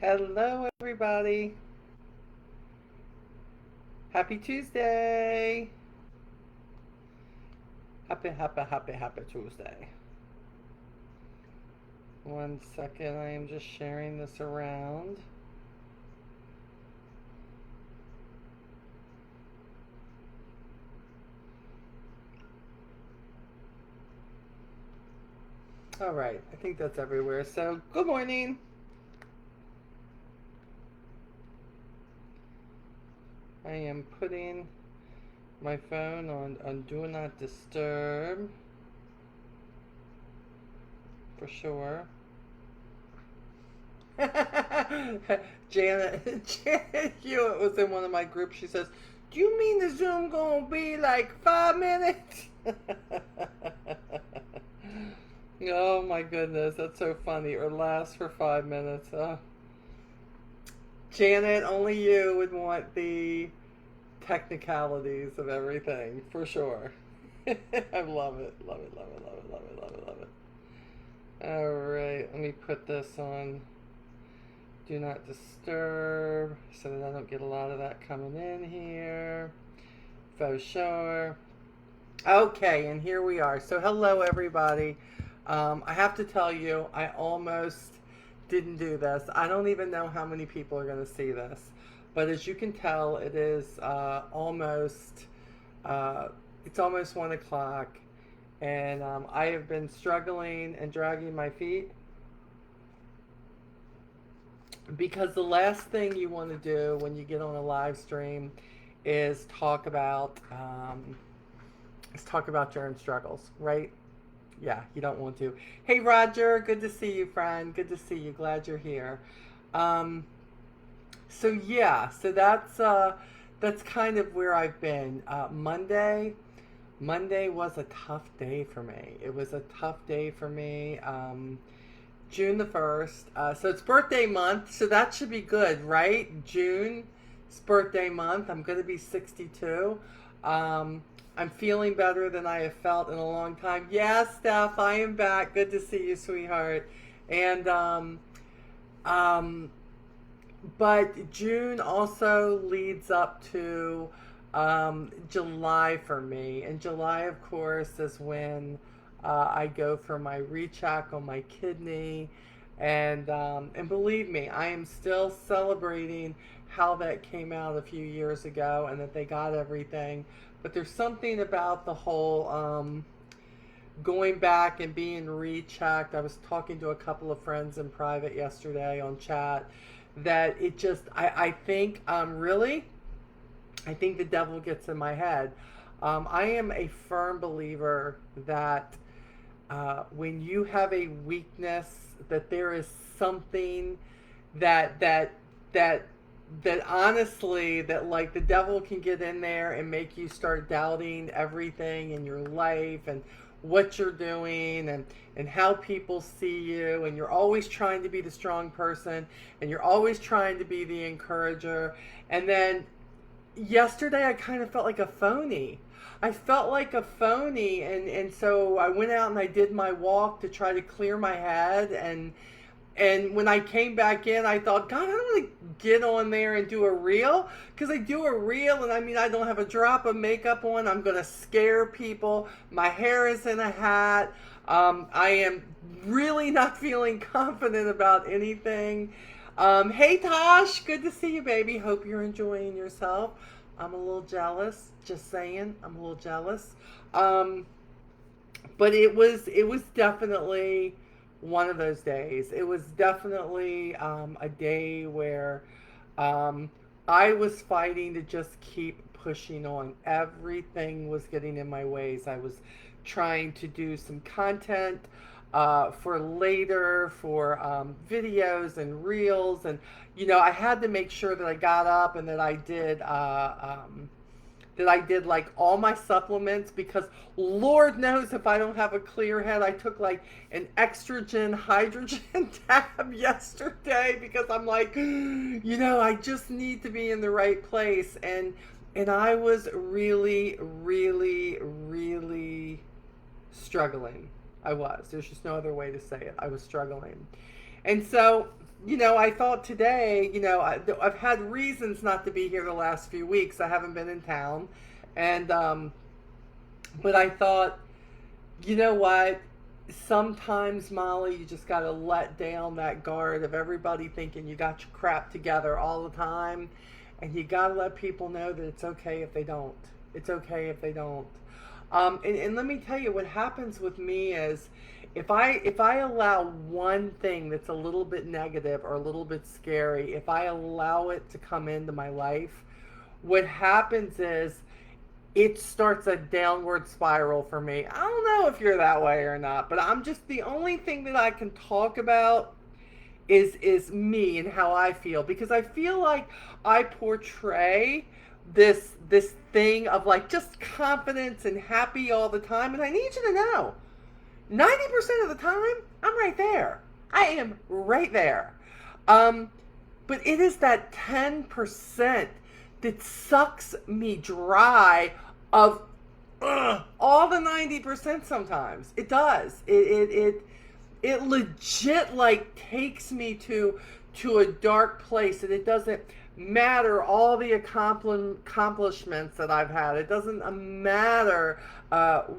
Hello, everybody. Happy Tuesday. Happy Tuesday. One second, I am just sharing this around. All right, I think that's everywhere. So, good morning. I am putting my phone on Do Not Disturb for sure. Janet Hewitt was in one of my groups. She says, "Do you mean the Zoom gonna be like 5 minutes?" Oh my goodness, that's so funny. Or last for 5 minutes. Janet, only you would want the technicalities of everything for sure. I love it, love it, love it, love it, love it, love it, love it. All right, let me put this on Do Not Disturb so that I don't get a lot of that coming in here. For sure. Okay, and here we are. So, hello, everybody. I have to tell you, I almost didn't do this. I don't even know how many people are going to see this. But as you can tell, it is it's almost 1 o'clock. And I have been struggling and dragging my feet because the last thing you want to do when you get on a live stream is talk about your own struggles, right? Yeah, you don't want to. Hey, Roger, good to see you, friend. Good to see you. Glad you're here. So yeah, so that's kind of where I've been. Monday was a tough day for me. It was a tough day for me. June the 1st. So it's birthday month, so that should be good, right? June's birthday month. I'm going to be 62. I'm feeling better than I have felt in a long time. Yeah, Steph, I am back. Good to see you, sweetheart. And but June also leads up to July for me. And July, of course, is when I go for my recheck on my kidney. And believe me, I am still celebrating how that came out a few years ago and that they got everything. But there's something about the whole going back and being rechecked. I was talking to a couple of friends in private yesterday on chat that it just, I think, really, I think the devil gets in my head. I am a firm believer that when you have a weakness, that there is something that honestly, that like the devil can get in there and make you start doubting everything in your life and what you're doing and how people see you, and you're always trying to be the strong person and you're always trying to be the encourager. And then yesterday I kind of felt like a phony. I felt like a phony, and so I went out and I did my walk to try to clear my head, and when I came back in, I thought, God, I don't want to get on there and do a reel. Because I do a reel, and I mean, I don't have a drop of makeup on. I'm going to scare people. My hair is in a hat. I am really not feeling confident about anything. Hey, Tosh. Good to see you, baby. Hope you're enjoying yourself. I'm a little jealous. Just saying. I'm a little jealous. But it was definitely one of those days. It was definitely a day where I was fighting to just keep pushing on. Everything was getting in my ways. I was trying to do some content for later, for videos and reels, and I had to make sure that I got up and that I did like all my supplements, because Lord knows if I don't have a clear head. I took like an estrogen hydrogen tab yesterday because I'm like, I just need to be in the right place. And I was really, really, really struggling. I was. There's just no other way to say it. I was struggling. And so I thought today, I've had reasons not to be here the last few weeks. I haven't been in town. And, but I thought, you know what? Sometimes, Molly, you just got to let down that guard of everybody thinking you got your crap together all the time. And you got to let people know that it's okay if they don't. It's okay if they don't. And let me tell you what happens with me is if I allow one thing that's a little bit negative or a little bit scary, if I allow it to come into my life, what happens is it starts a downward spiral for me. I don't know if you're that way or not, but I'm just the only thing that I can talk about is me and how I feel, because I feel like I portray this thing of like just confidence and happy all the time, and I need you to know 90% of the time I'm right there. I am right there. But it is that 10% that sucks me dry of all the 90% sometimes. It does. It legit like takes me to a dark place, and it doesn't matter all the accomplishments that I've had. It doesn't matter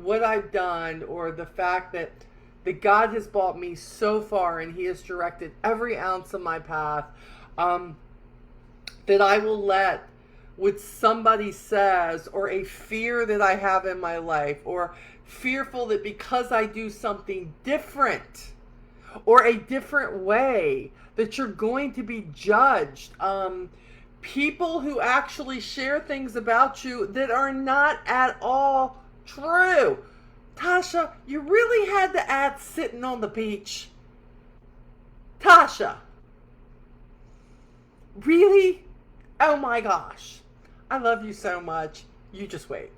what I've done, or the fact that God has brought me so far and He has directed every ounce of my path, that I will let what somebody says, or a fear that I have in my life, or fearful that because I do something different or a different way that you're going to be judged. People who actually share things about you that are not at all true. Tasha, you really had to add sitting on the beach. Tasha. Really? Oh my gosh. I love you so much. You just wait.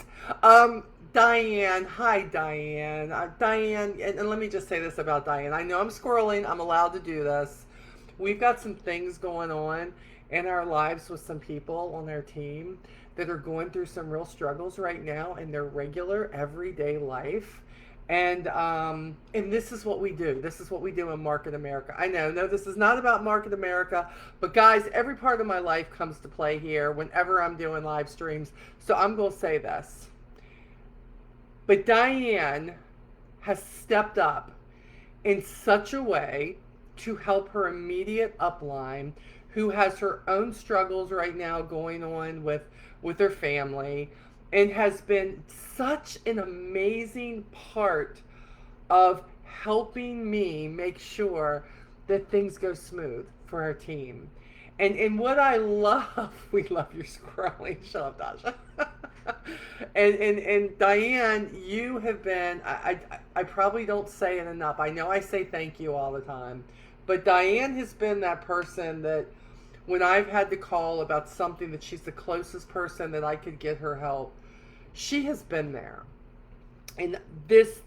Diane. Hi, Diane. Diane, and let me just say this about Diane. I know I'm squirreling. I'm allowed to do this. We've got some things going on in our lives with some people on our team that are going through some real struggles right now in their regular everyday life. And this is what we do. This is what we do in Market America. I know, no, this is not about Market America, but guys, every part of my life comes to play here whenever I'm doing live streams. So I'm going to say this. But Diane has stepped up in such a way to help her immediate upline, who has her own struggles right now going on with her family, and has been such an amazing part of helping me make sure that things go smooth for our team. And what I love, we love your scrolling. Shut up, Dasha. and Diane, you have been, I probably don't say it enough. I know I say thank you all the time, but Diane has been that person that when I've had to call about something that she's the closest person that I could get her help, she has been there. And this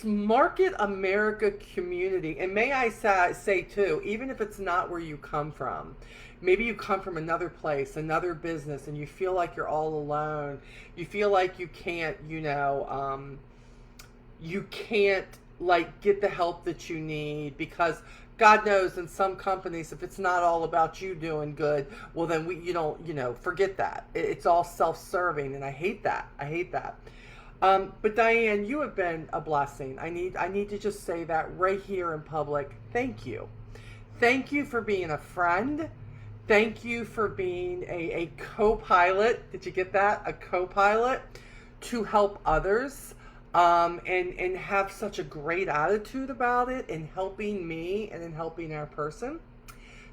Market America community, and may I say too, even if it's not where you come from, maybe you come from another place, another business, and you feel like you're all alone. You feel like you can't, you can't like get the help that you need, because God knows in some companies, if it's not all about you doing good, well then you don't, forget that. It's all self-serving, and I hate that. I hate that. But Diane, you have been a blessing. I need to just say that right here in public. Thank you. Thank you for being a friend. Thank you for being a co-pilot. Did you get that? A co-pilot to help others. And have such a great attitude about it, in helping me and in helping our person.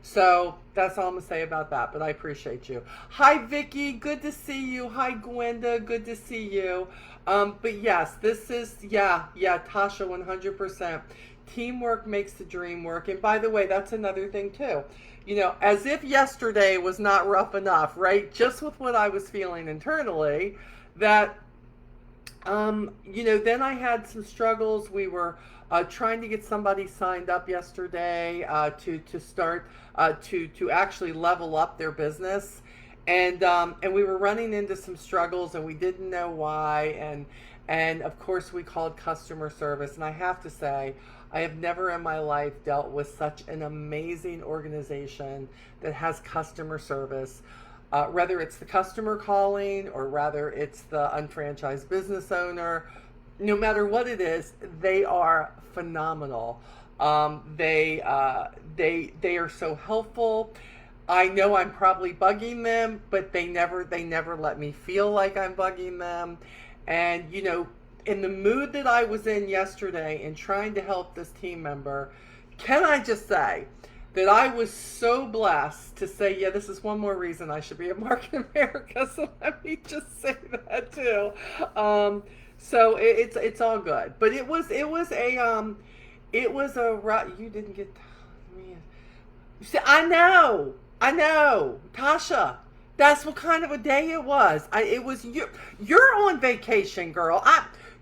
So that's all I'm gonna say about that, but I appreciate you. Hi Vicky, good to see you. Hi Gwenda, good to see you. But yes, this is, yeah, Tasha, 100%. Teamwork makes the dream work. And by the way, that's another thing too. As if yesterday was not rough enough, right? Just with what I was feeling internally, that then I had some struggles. We were trying to get somebody signed up yesterday to start to actually level up their business, and we were running into some struggles, and we didn't know why, And of course, we called customer service. And I have to say, I have never in my life dealt with such an amazing organization that has customer service. Whether it's the customer calling or rather it's the unfranchised business owner, no matter what it is, they are phenomenal. They are so helpful. I know I'm probably bugging them, but they never let me feel like I'm bugging them. And in the mood that I was in yesterday in trying to help this team member, can I just say that I was so blessed to say, yeah, this is one more reason I should be at Market America. So let me just say that too. So it's all good, but it was a you didn't get me. See, I know, Tasha. That's what kind of a day it was. It was you. You're on vacation, girl.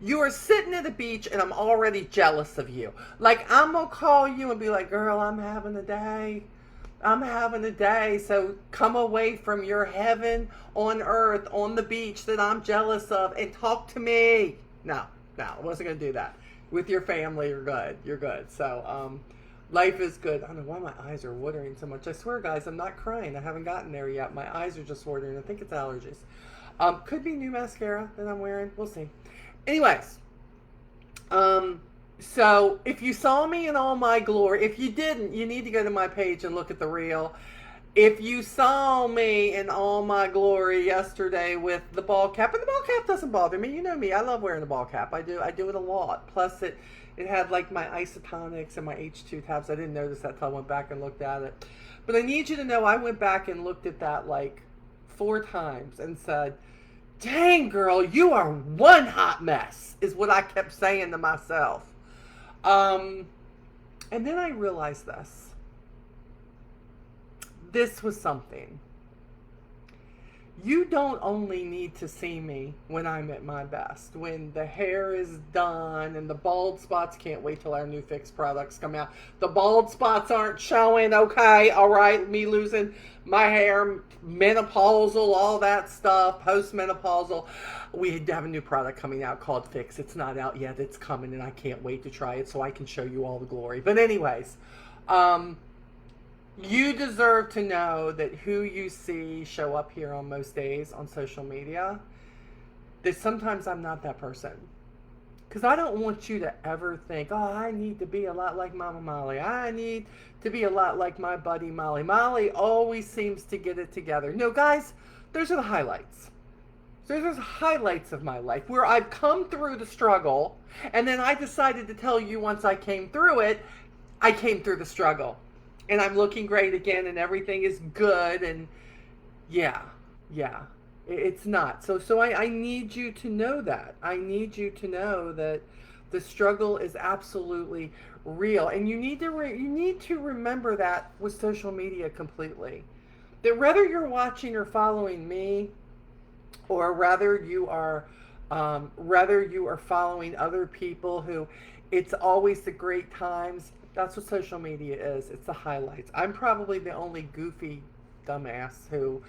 You are sitting at the beach, and I'm already jealous of you. Like, I'm gonna call you and be like, "Girl, I'm having a day. I'm having a day. So come away from your heaven on earth on the beach that I'm jealous of and talk to me." No, I wasn't gonna do that. With your family, you're good. You're good. So, life is good. I don't know why my eyes are watering so much. I swear, guys, I'm not crying. I haven't gotten there yet. My eyes are just watering. I think it's allergies. Could be new mascara that I'm wearing. We'll see. Anyways, so if you saw me in all my glory, if you didn't, you need to go to my page and look at the reel. If you saw me in all my glory yesterday with the ball cap, and the ball cap doesn't bother me. You know me. I love wearing the ball cap. I do it a lot. Plus it had like my isotonics and my H2 tabs. I didn't notice that till I went back and looked at it. But I need you to know I went back and looked at that like 4 times and said, "Dang, girl, you are one hot mess," is what I kept saying to myself. And then I realized this. This was something. You don't only need to see me when I'm at my best, when the hair is done and the bald spots, can't wait till our new fixed products come out. The bald spots aren't showing, okay, all right, me losing my hair, menopausal, all that stuff, postmenopausal. We have a new product coming out called Fix. It's not out yet, it's coming, and I can't wait to try it so I can show you all the glory. But anyways, you deserve to know that who you see show up here on most days on social media, that sometimes I'm not that person. Because I don't want you to ever think, oh, I need to be a lot like Mama Molly. I need to be a lot like my buddy Molly. Molly always seems to get it together. No, guys, those are the highlights. Those are highlights of my life where I've come through the struggle, and then I decided to tell you once I came through it, I came through the struggle. And I'm looking great again, and everything is good, and yeah, it's not. So I need you to know that. I need you to know that the struggle is absolutely real, and you need to remember that with social media completely. That whether you're watching or following me, or rather you are following other people who, it's always the great times. That's what social media is. It's the highlights. I'm probably the only goofy dumbass who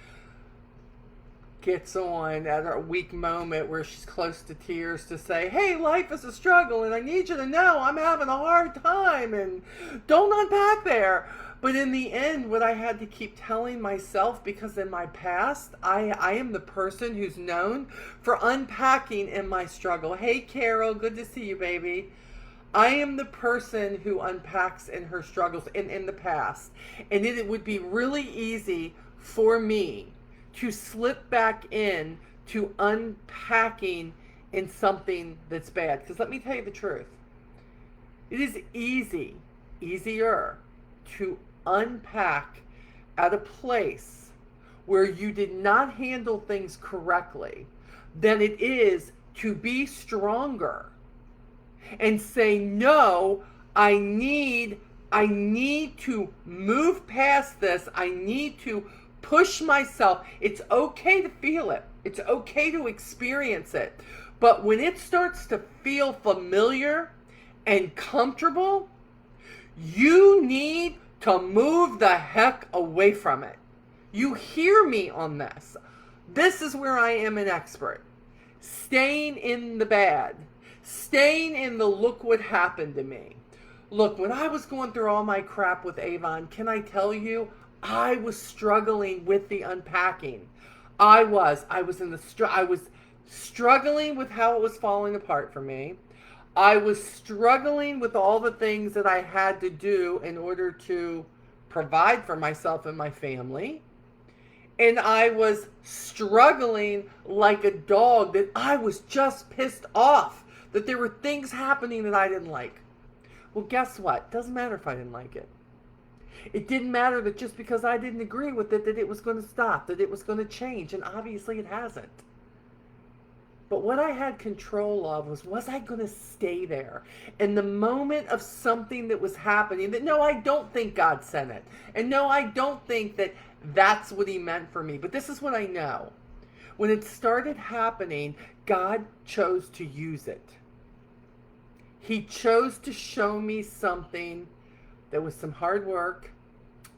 gets on at a weak moment where she's close to tears to say, hey, life is a struggle and I need you to know I'm having a hard time and don't unpack there. But in the end, what I had to keep telling myself, because in my past, I am the person who's known for unpacking in my struggle. Hey, Carol, good to see you, baby. I am the person who unpacks in her struggles in the past. And it would be really easy for me to slip back in to unpacking in something that's bad. Because let me tell you the truth. It is easier to unpack at a place where you did not handle things correctly than it is to be stronger and say, no, I need to move past this. I need to push myself. It's okay to feel it. It's okay to experience it. But when it starts to feel familiar and comfortable, you need to move the heck away from it. You hear me on this. This is where I am an expert. staying in the bad, staying in the look what happened to me. Look, when I was going through all my crap with Avon, can I tell you, I was struggling with the unpacking. I was I was struggling with how it was falling apart for me. I was struggling with all the things that I had to do in order to provide for myself and my family. And I was struggling like a dog that I was just pissed off that there were things happening that I didn't like. Well, guess what? Doesn't matter if I didn't like it. It didn't matter that just because I didn't agree with it that it was going to stop, that it was going to change, and obviously it hasn't. But what I had control of was I going to stay there? In the moment of something that was happening, that no, I don't think God sent it. And no, I don't think that that's what he meant for me. But this is what I know. When it started happening, God chose to use it. He chose to show me something that was some hard work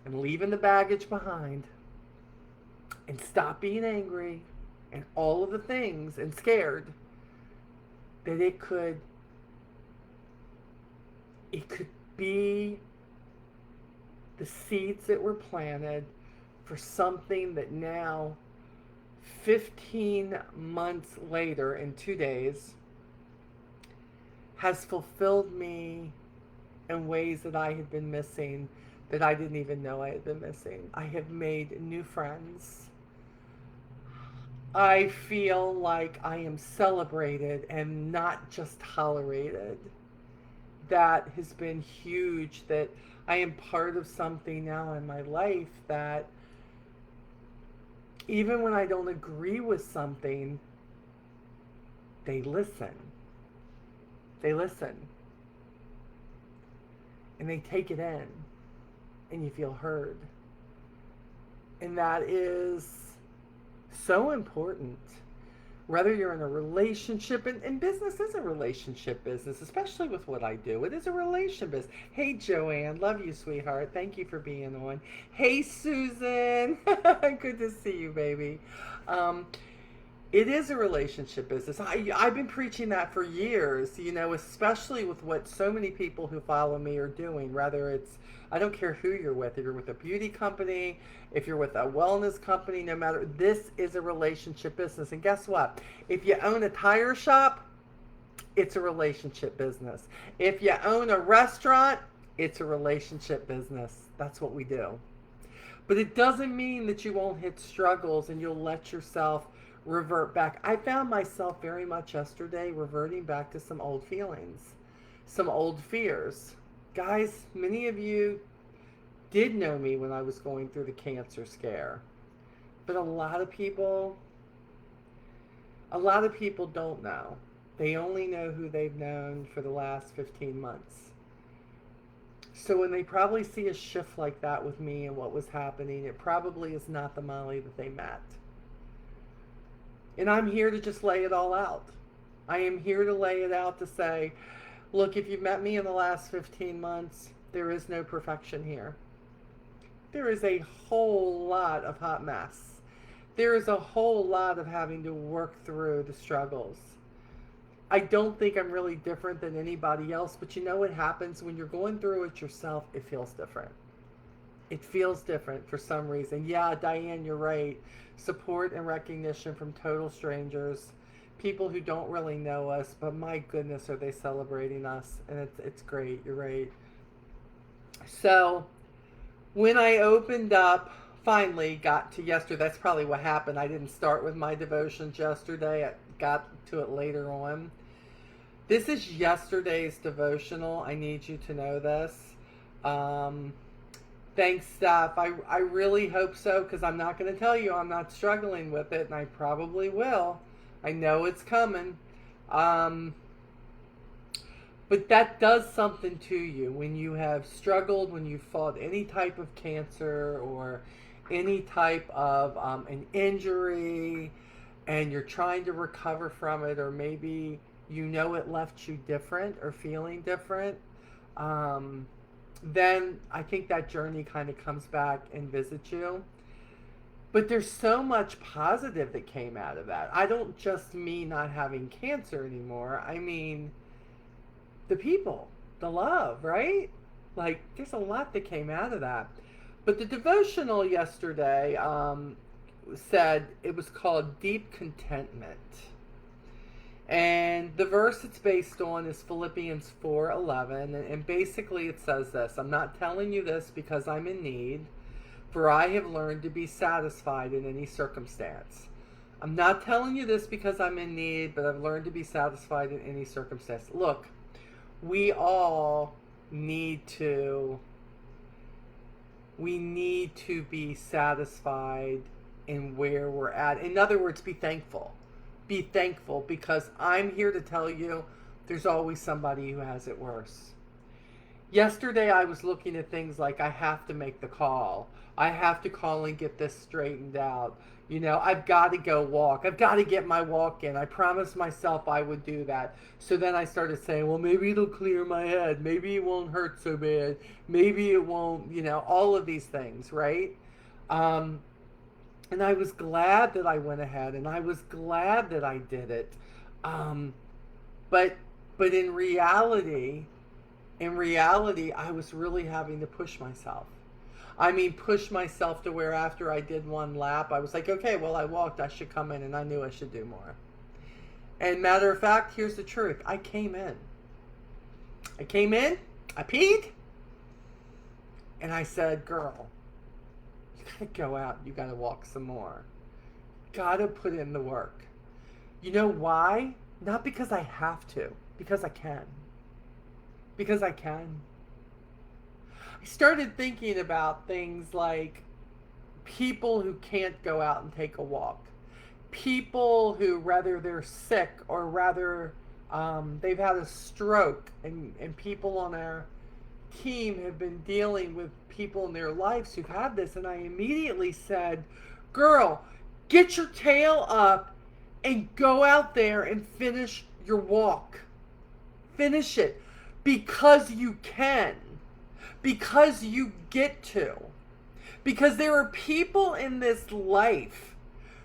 and leaving the baggage behind and stop being angry and all of the things and scared, that it could be the seeds that were planted for something that now 15 months later in 2 days has fulfilled me in ways that I had been missing, that I didn't even know I had been missing. I have made new friends. I feel like I am celebrated and not just tolerated. That has been huge, that I am part of something now in my life that even when I don't agree with something, they listen. They listen. And they take it in. And you feel heard. And that is so important. Whether you're in a relationship, and business is a relationship business, especially with what I do. It is a relationship business. Hey, Joanne. Love you, sweetheart. Thank you for being on. Hey, Susan. Good to see you, baby. It is a relationship business. I've been preaching that for years, especially with what so many people who follow me are doing. Whether it's, I don't care who you're with, if you're with a beauty company, if you're with a wellness company, no matter, this is a relationship business. And guess what? If you own a tire shop, it's a relationship business. If you own a restaurant, it's a relationship business. That's what we do. But it doesn't mean that you won't hit struggles and you'll let yourself revert back. I found myself very much yesterday reverting back to some old feelings, some old fears. Guys, many of you did know me when I was going through the cancer scare. But a lot of people don't know. They only know who they've known for the last 15 months. So when they probably see a shift like that with me and what was happening, it probably is not the Molly that they met. And I'm here to just lay it all out. I am here to lay it out to say, look, if you've met me in the last 15 months, there is no perfection here. There is a whole lot of hot mess. There is a whole lot of having to work through the struggles. I don't think I'm really different than anybody else, but you know what happens when you're going through it yourself? It feels different. It feels different for some reason. Yeah, Diane, you're right. Support and recognition from total strangers, people who don't really know us, but my goodness, are they celebrating us? And it's great. You're right. So when I opened up, finally got to yesterday, that's probably what happened. I didn't start with my devotions yesterday. I got to it later on. This is yesterday's devotional. I need you to know this. Thanks, Steph. I really hope so, because I'm not going to tell you I'm not struggling with it, and I probably will. I know it's coming. But that does something to you when you have struggled, when you fought any type of cancer or any type of an injury, and you're trying to recover from it, or maybe it left you different or feeling different. Then I think that journey kind of comes back and visits you. But there's so much positive that came out of that. I don't just mean not having cancer anymore. I mean the people, the love, right? Like, there's a lot that came out of that. But the devotional yesterday said it was called Deep Contentment. And the verse it's based on is Philippians 4:11, and basically it says this: I'm not telling you this because I'm in need, for I have learned to be satisfied in any circumstance. I'm not telling you this because I'm in need, but I've learned to be satisfied in any circumstance. Look, we all need to be satisfied in where we're at. In other words, be thankful. Be thankful, because I'm here to tell you there's always somebody who has it worse. Yesterday I was looking at things like I have to make the call. I have to call and get this straightened out. You know, I've got to go walk. I've got to get my walk in. I promised myself I would do that. So then I started saying, well, maybe it'll clear my head. Maybe it won't hurt so bad. Maybe it won't, all of these things, right? And I was glad that I went ahead, and I was glad that I did it. But in reality, I was really having to push myself. I mean, push myself to where after I did one lap, I was like, okay, well, I walked, I should come in, and I knew I should do more. And matter of fact, here's the truth. I came in, I peed, and I said, girl, you gotta go out, you gotta walk some more. Gotta put in the work. You know why? Not because I have to, because I can. Because I can. I started thinking about things like people who can't go out and take a walk. People who, whether they're sick or rather they've had a stroke, and people on our team have been dealing with people in their lives who've had this. And I immediately said, girl, get your tail up and go out there and finish your walk. Finish it. Because you can. Because you get to. Because there are people in this life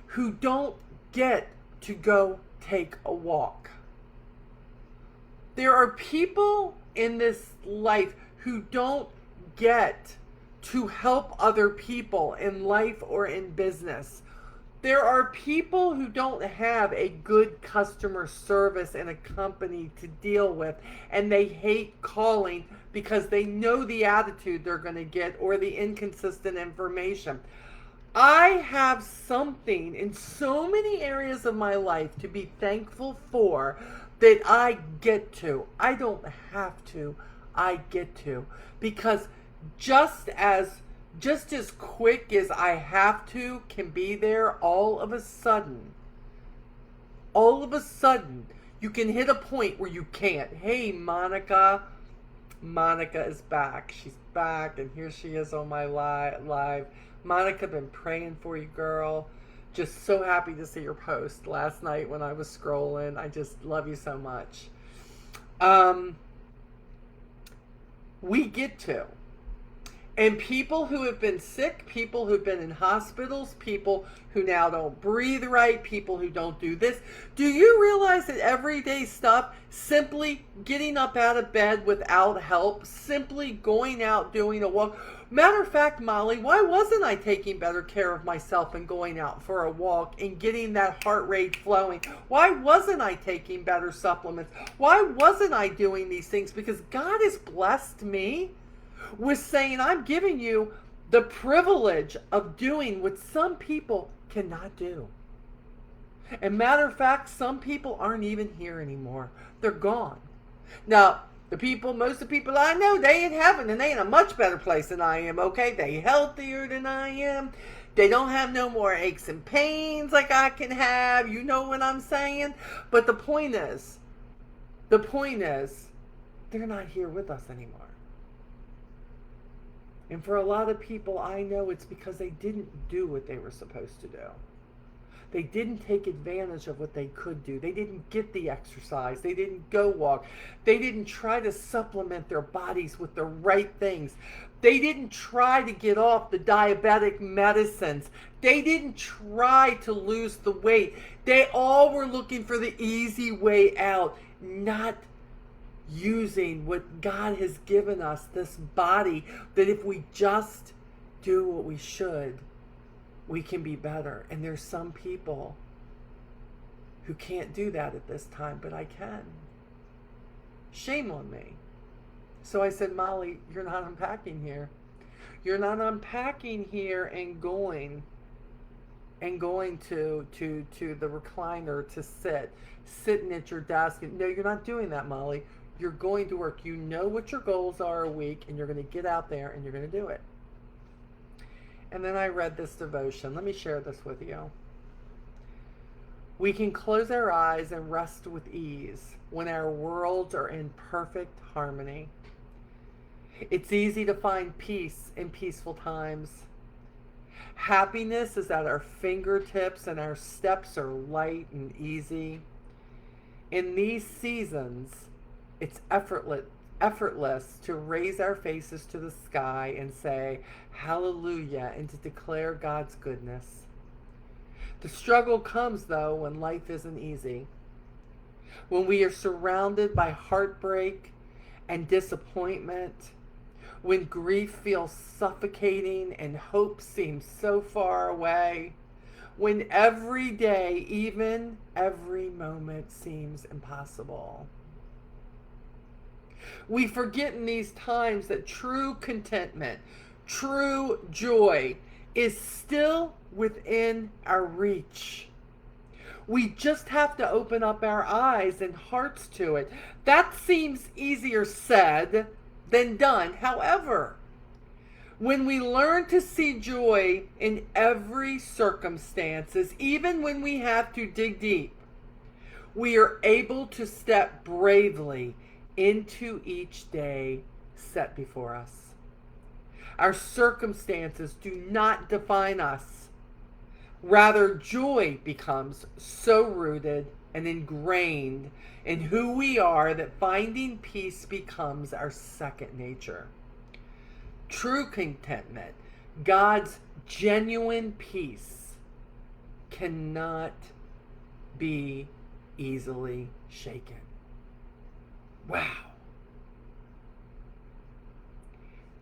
who don't get to go take a walk. There are people in this life who don't get to help other people in life or in business. There are people who don't have a good customer service in a company to deal with, and they hate calling because they know the attitude they're going to get or the inconsistent information. I have something in so many areas of my life to be thankful for that I get to. I don't have to. I get to. Because just as quick as I have to can be there, all of a sudden, you can hit a point where you can't. Hey, Monica is back. She's back, and here she is on my live. Monica, been praying for you, girl. Just so happy to see your post last night when I was scrolling. I just love you so much. We get to. And people who have been sick, people who've been in hospitals, people who now don't breathe right, people who don't do this. Do you realize that everyday stuff, simply getting up out of bed without help, simply going out doing a walk? Matter of fact, Molly, why wasn't I taking better care of myself and going out for a walk and getting that heart rate flowing? Why wasn't I taking better supplements? Why wasn't I doing these things? Because God has blessed me with saying, I'm giving you the privilege of doing what some people cannot do. And matter of fact, some people aren't even here anymore. They're gone. Now, most of the people I know, they in heaven, and they in a much better place than I am, okay? They healthier than I am. They don't have no more aches and pains like I can have. You know what I'm saying? But the point is, they're not here with us anymore. And for a lot of people, I know it's because they didn't do what they were supposed to do. They didn't take advantage of what they could do. They didn't get the exercise. They didn't go walk. They didn't try to supplement their bodies with the right things. They didn't try to get off the diabetic medicines. They didn't try to lose the weight. They all were looking for the easy way out, not using what God has given us, this body, that if we just do what we should, we can be better. And there's some people who can't do that at this time, but I can. Shame on me. So I said, Molly, you're not unpacking here. You're not unpacking here and going to the recliner to sitting at your desk. No, you're not doing that, Molly. You're going to work. You know what your goals are a week, and you're going to get out there and you're going to do it. And then I read this devotion. Let me share this with you. We can close our eyes and rest with ease when our worlds are in perfect harmony. It's easy to find peace in peaceful times. Happiness is at our fingertips and our steps are light and easy. In these seasons, it's effortless to raise our faces to the sky and say, hallelujah, and to declare God's goodness. The struggle comes, though, when life isn't easy. When we are surrounded by heartbreak and disappointment, when grief feels suffocating and hope seems so far away, when every day, even every moment, seems impossible. We forget in these times that true contentment, true joy is still within our reach. We just have to open up our eyes and hearts to it. That seems easier said than done. However, when we learn to see joy in every circumstances, even when we have to dig deep, we are able to step bravely into each day set before us. Our circumstances do not define us. Rather, joy becomes so rooted and ingrained in who we are that finding peace becomes our second nature. True contentment, God's genuine peace, cannot be easily shaken. Wow.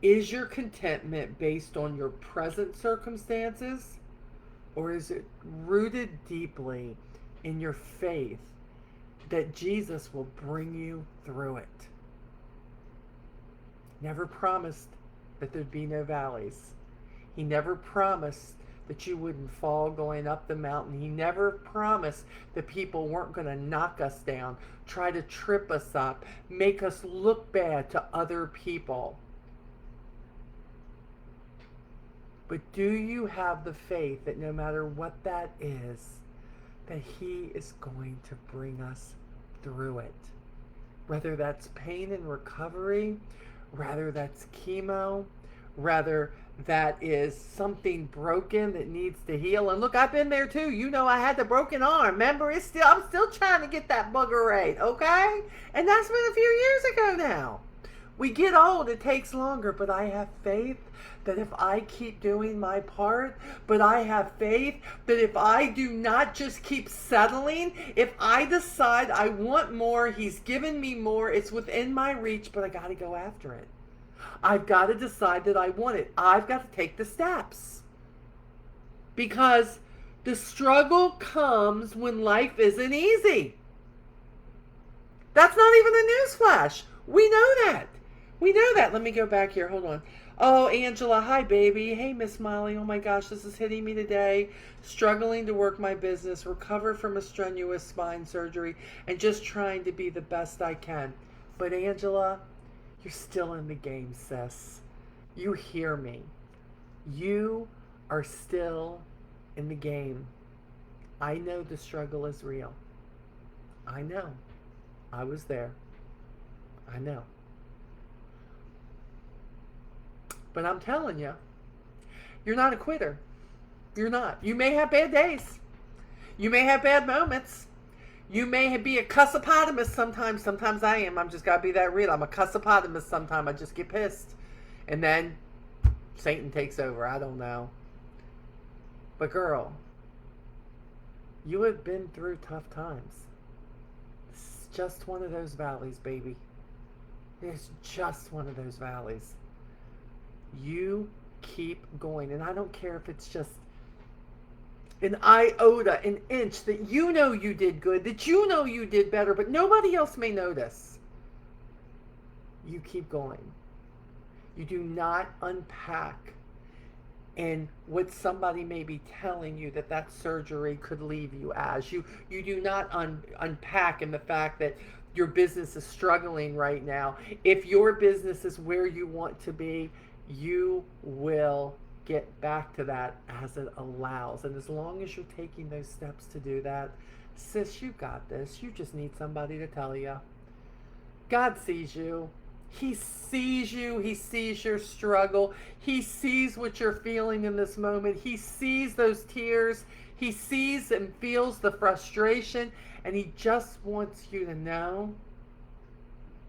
Is your contentment based on your present circumstances, or is it rooted deeply in your faith that Jesus will bring you through it? Never promised that there'd be no valleys. He never promised that you wouldn't fall going up the mountain. He never promised that people weren't going to knock us down, try to trip us up, make us look bad to other people. But do you have the faith that no matter what that is, that He is going to bring us through it? Whether that's pain and recovery, whether that's chemo, whether that is something broken that needs to heal. And look, I've been there too. You know, I had the broken arm. Remember, I'm still trying to get that bugger right, okay? And that's been a few years ago now. We get old, it takes longer, but I have faith that if I keep doing my part, but I have faith that if I do not just keep settling, if I decide I want more, He's given me more, it's within my reach, but I got to go after it. I've got to decide that I want it. I've got to take the steps. Because the struggle comes when life isn't easy. That's not even a newsflash. We know that. We know that. Let me go back here. Hold on. Oh, Angela. Hi, baby. Hey, Miss Molly. Oh, my gosh. This is hitting me today. Struggling to work my business, recover from a strenuous spine surgery, and just trying to be the best I can. But, Angela, you're still in the game, sis. You hear me. You are still in the game. I know the struggle is real. I know. I was there. I know. But I'm telling you, you're not a quitter. You're not. You may have bad days. You may have bad moments. You may be a cussopotamus sometimes. Sometimes I am. I'm just got to be that real. I'm a cussopotamus sometimes. I just get pissed. And then Satan takes over. I don't know. But girl, you have been through tough times. It's just one of those valleys, baby. It's just one of those valleys. You keep going. And I don't care if it's just an iota, an inch, that you know you did good, that you know you did better, but nobody else may notice. You keep going. You do not unpack and what somebody may be telling you that surgery could leave you as. You do not unpack in the fact that your business is struggling right now. If your business is where you want to be, you will get back to that as it allows. And as long as you're taking those steps to do that, sis, you got this. You just need somebody to tell you. God sees you. He sees you. He sees your struggle. He sees what you're feeling in this moment. He sees those tears. He sees and feels the frustration. And he just wants you to know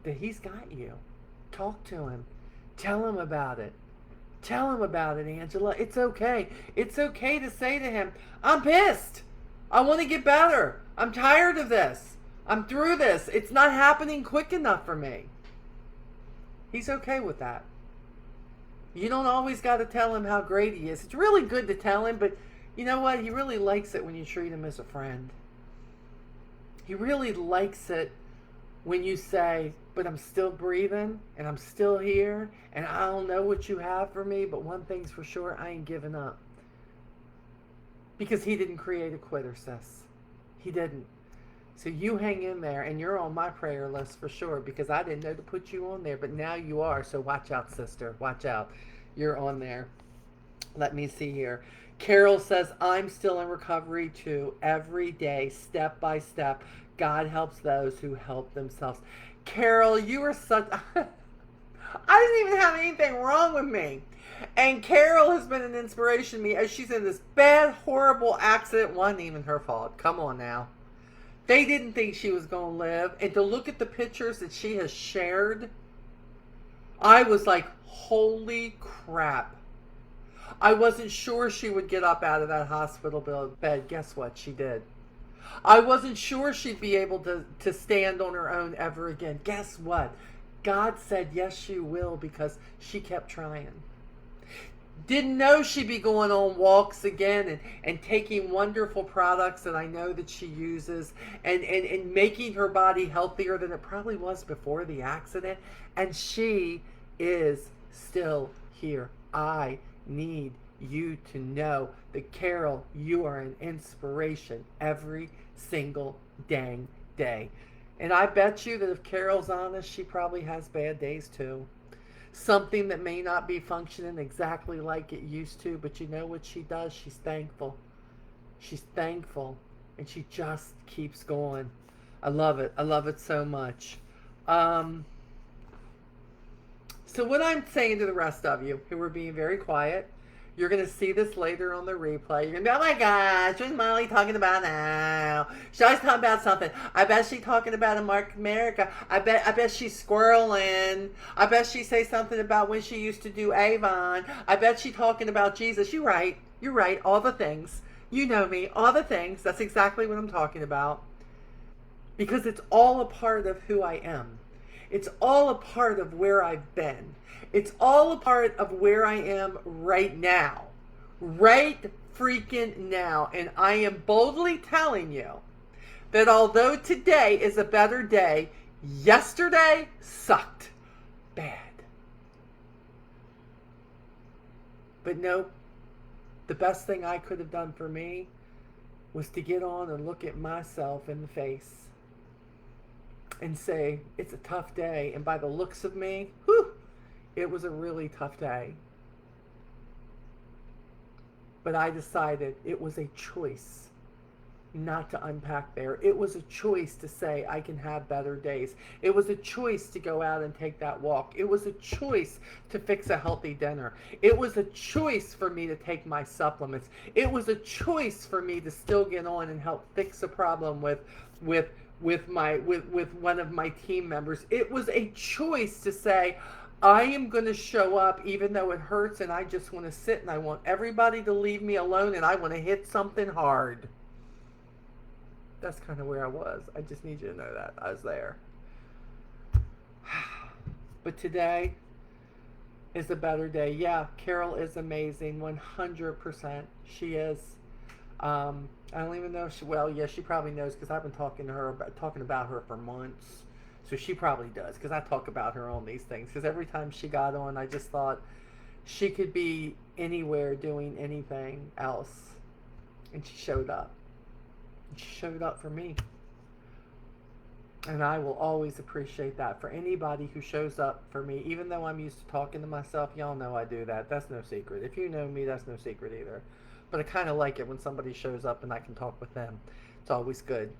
that he's got you. Talk to him. Tell him about it. Tell him about it, Angela. It's okay. It's okay to say to him, I'm pissed. I want to get better. I'm tired of this. I'm through this. It's not happening quick enough for me. He's okay with that. You don't always got to tell him how great he is. It's really good to tell him, but you know what? He really likes it when you treat him as a friend. He really likes it when you say, but I'm still breathing and I'm still here and I don't know what you have for me, but one thing's for sure, I ain't giving up. Because he didn't create a quitter, sis. He didn't. So you hang in there, and you're on my prayer list for sure, because I didn't know to put you on there, but now you are. So watch out, sister. Watch out. You're on there. Let me see here. Carol says, I'm still in recovery too. Every day, step by step. God helps those who help themselves. Carol, you are such... I didn't even have anything wrong with me. And Carol has been an inspiration to me as she's in this bad, horrible accident. Wasn't even her fault. Come on now. They didn't think she was going to live. And to look at the pictures that she has shared, I was like, holy crap. I wasn't sure she would get up out of that hospital bed. Guess what? She did. I wasn't sure she'd be able to stand on her own ever again. Guess what? God said, yes, you will, because she kept trying. Didn't know she'd be going on walks again and taking wonderful products that I know that she uses and making her body healthier than it probably was before the accident. And she is still here. I need you to know that, Carol, you are an inspiration every single dang day. And I bet you that if Carol's honest, she probably has bad days too. Something that may not be functioning exactly like it used to, but you know what she does? She's thankful. She's thankful, and she just keeps going. I love it. I love it so much. So what I'm saying to the rest of you who are being very quiet, you're going to see this later on the replay. You're going to be, oh my gosh, what's Molly talking about now? She's always talking about something. I bet she's talking about a Mark America. I bet she's squirreling. I bet she say something about when she used to do Avon. I bet she's talking about Jesus. You're right. You're right. All the things. You know me. All the things. That's exactly what I'm talking about. Because it's all a part of who I am. It's all a part of where I've been. It's all a part of where I am right now. Right freaking now. And I am boldly telling you that although today is a better day, yesterday sucked bad. But no, the best thing I could have done for me was to get on and look at myself in the face and say, it's a tough day. And by the looks of me, whew, it was a really tough day. But I decided it was a choice not to unpack there. It was a choice to say, I can have better days. It was a choice to go out and take that walk. It was a choice to fix a healthy dinner. It was a choice for me to take my supplements. It was a choice for me to still get on and help fix a problem with with one of my team members. It was a choice to say, I am going to show up even though it hurts, and I just want to sit and I want everybody to leave me alone, and I want to hit something hard. That's kind of where I was. I just need you to know that. I was there. But today is a better day. Yeah, Carol is amazing. 100%. She is. I don't even know if she, well, yeah, she probably knows because I've been talking about her for months. So she probably does because I talk about her on these things. Because every time she got on, I just thought she could be anywhere doing anything else. And she showed up. She showed up for me. And I will always appreciate that for anybody who shows up for me. Even though I'm used to talking to myself, y'all know I do that. That's no secret. If you know me, that's no secret either. But I kind of like it when somebody shows up and I can talk with them. It's always good.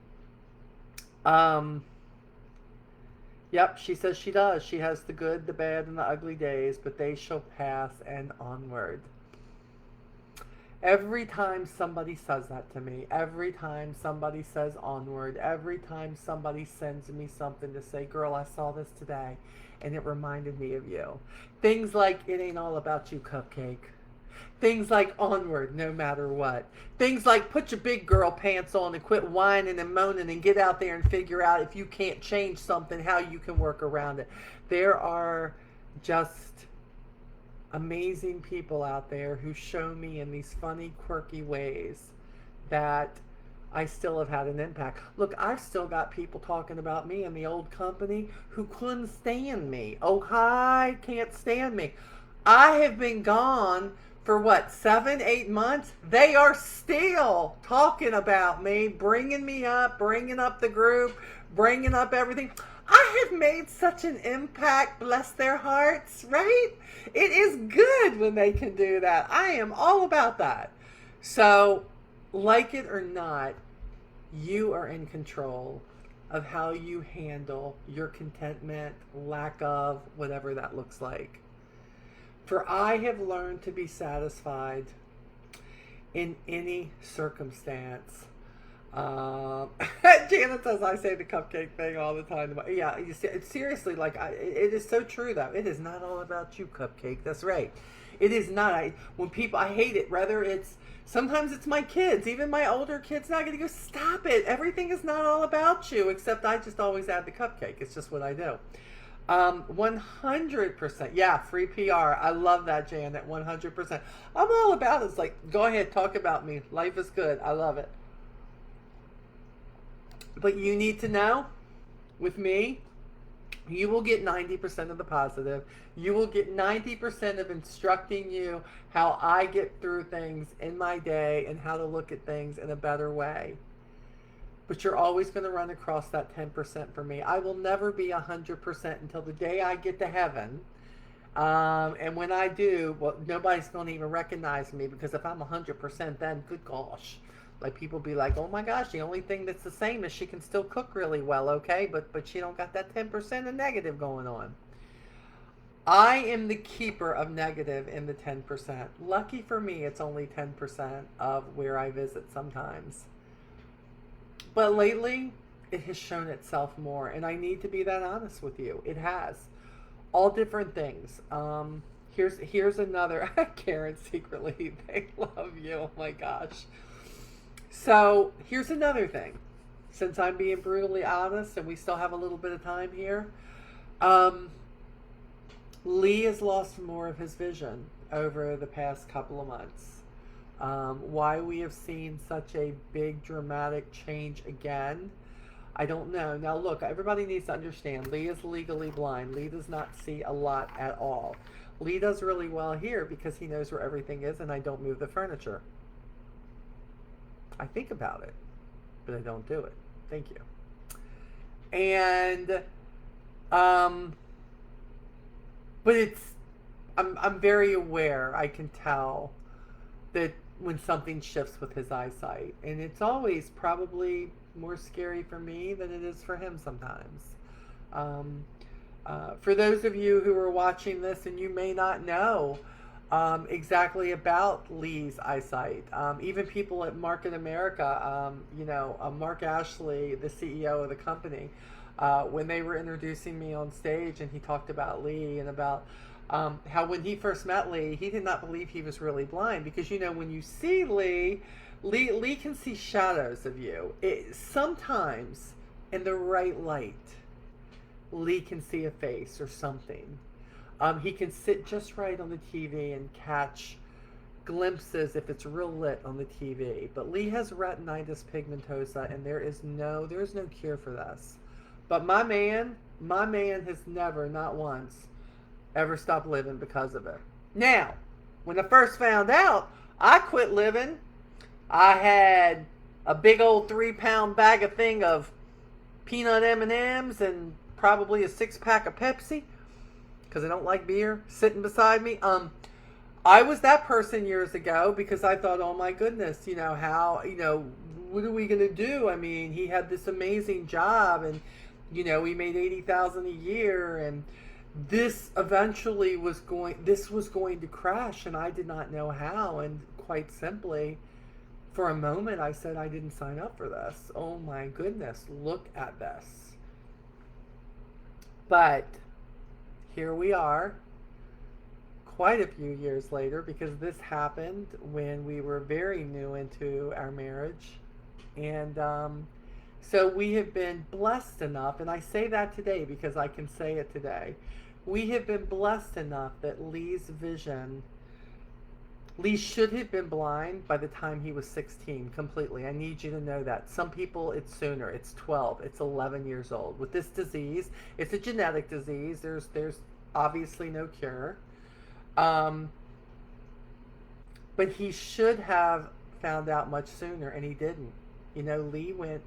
Yep, she says she does. She has the good, the bad, and the ugly days, but they shall pass and onward. Every time somebody says that to me, every time somebody says onward, every time somebody sends me something to say, girl, I saw this today, and it reminded me of you. Things like, it ain't all about you, cupcake. Things like onward, no matter what. Things like put your big girl pants on and quit whining and moaning and get out there and figure out if you can't change something, how you can work around it. There are just amazing people out there who show me in these funny, quirky ways that I still have had an impact. Look, I've still got people talking about me in the old company who couldn't stand me. Oh, hi, can't stand me. I have been gone for what, 7, 8 months? They are still talking about me, bringing me up, bringing up the group, bringing up everything. I have made such an impact, bless their hearts, right? It is good when they can do that. I am all about that. So, like it or not, you are in control of how you handle your contentment, lack of, whatever that looks like. For I have learned to be satisfied in any circumstance. Janet says I say the cupcake thing all the time. Yeah, you see, it's seriously, like, it is so true though. It is not all about you, cupcake. That's right. It is not. When people, I hate it. Rather, sometimes it's my kids, even my older kids. Now I gotta go, stop it. Everything is not all about you. Except I just always add the cupcake. It's just what I do. 100%. Yeah, free PR. I love that, Janet. 100%. I'm all about it. It's like, go ahead, talk about me. Life is good. I love it. But you need to know, with me, you will get 90% of the positive. You will get 90% of instructing you how I get through things in my day and how to look at things in a better way. But you're always going to run across that 10% for me. I will never be 100% until the day I get to heaven. And when I do, well, nobody's going to even recognize me, because if I'm 100%, then good gosh. Like, people be like, oh my gosh, the only thing that's the same is she can still cook really well, okay? But she don't got that 10% of negative going on. I am the keeper of negative in the 10%. Lucky for me, it's only 10% of where I visit sometimes. But lately, it has shown itself more, and I need to be that honest with you. It has. All different things. Here's another. Karen, secretly, they love you. Oh my gosh. So here's another thing. Since I'm being brutally honest, and we still have a little bit of time here, Lee has lost more of his vision over the past couple of months. Why we have seen such a big dramatic change again, I don't know. Now look, everybody needs to understand, Lee is legally blind. Lee does not see a lot at all. Lee does really well here because he knows where everything is, and I don't move the furniture. I think about it, but I don't do it. Thank you. And but I'm very aware, I can tell that when something shifts with his eyesight. And it's always probably more scary for me than it is for him sometimes. Um, for those of you who are watching this and you may not know exactly about Lee's eyesight, even people at Market America, Mark Ashley, the CEO of the company, when they were introducing me on stage and he talked about Lee and about how when he first met Lee, he did not believe he was really blind because, when you see Lee can see shadows of you. Sometimes in the right light, Lee can see a face or something. He can sit just right on the TV and catch glimpses if it's real lit on the TV. But Lee has retinitis pigmentosa, and there's no cure for this. But my man has never, not once, ever stopped living because of it. Now, when I first found out, I quit living. I had a big old 3-pound bag of peanut M&Ms and probably a 6-pack of Pepsi because I don't like beer sitting beside me. I was that person years ago because I thought, oh my goodness, what are we gonna do? I mean, he had this amazing job and he made $80,000 a year, and this eventually was going to crash, and I did not know how. And quite simply, for a moment, I said I didn't sign up for this. Oh my goodness, look at this. But here we are, quite a few years later, because this happened when we were very new into our marriage, and so we have been blessed enough, and I say that today because I can say it today. We have been blessed enough that Lee should have been blind by the time he was 16 completely. I need you to know that. Some people, it's sooner. It's 12. It's 11 years old. With this disease, it's a genetic disease. There's obviously no cure. But he should have found out much sooner, and he didn't. Lee went